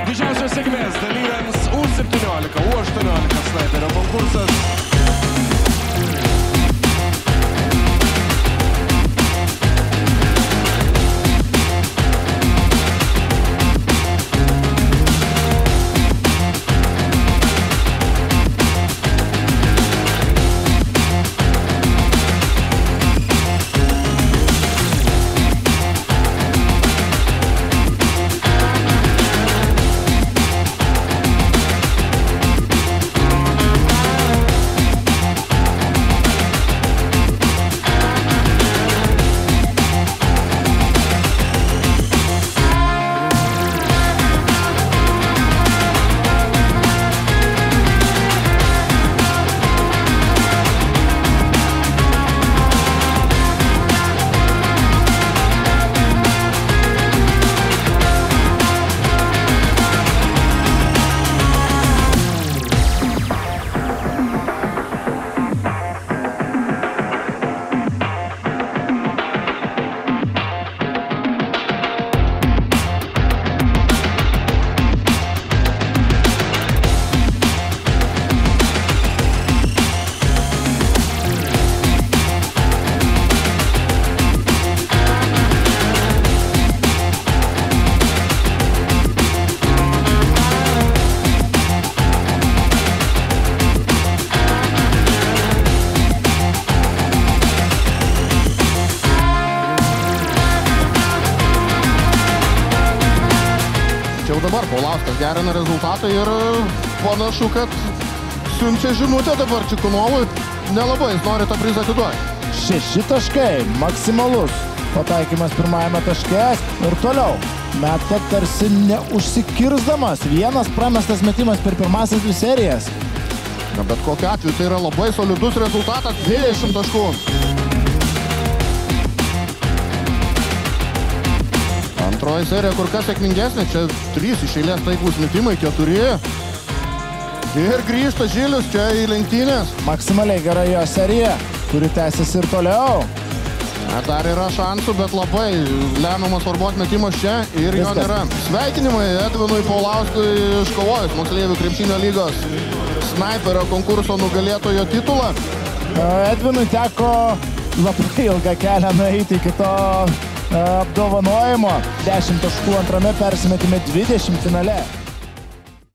Didžiausios sėkmės dalyviams U17, U18 snaiperio konkursas. Jau dabar Paulauskas gerina rezultatą ir panašu, kad siunčia žinutę dabar Čikunovui. Nelabai jis nori tą prizą atiduoti. 6 taškai, maksimalus pataikymas pirmajame taške ir toliau. Meta tarsi neužsikirsdamas. Vienas pramestas metimas per pirmasias 2 serijas. Na, bet kokiu atveju tai yra labai solidus rezultatas. 20 taškų. Antroji serija kur kas sėkmingesnė. Čia 3 iš eilės taiklūs metimai, 4. Ir grįžta Žilius čia į lenktynės. Maksimaliai gera jo serija, kuri tęsiasi ir toliau. Dar yra šansų, bet labai lemiamas svarbos metimas čia ir jo nėra. Sveikinimai Edvinui Paulauskui iškovojus moksleivių krepšinio lygos snaiperio konkurso nugalėtojo titulą. Edvinui teko labai ilgą kelią nueiti iki to apdovanojimo. 10 taškų antrame persimetime, 20 finale.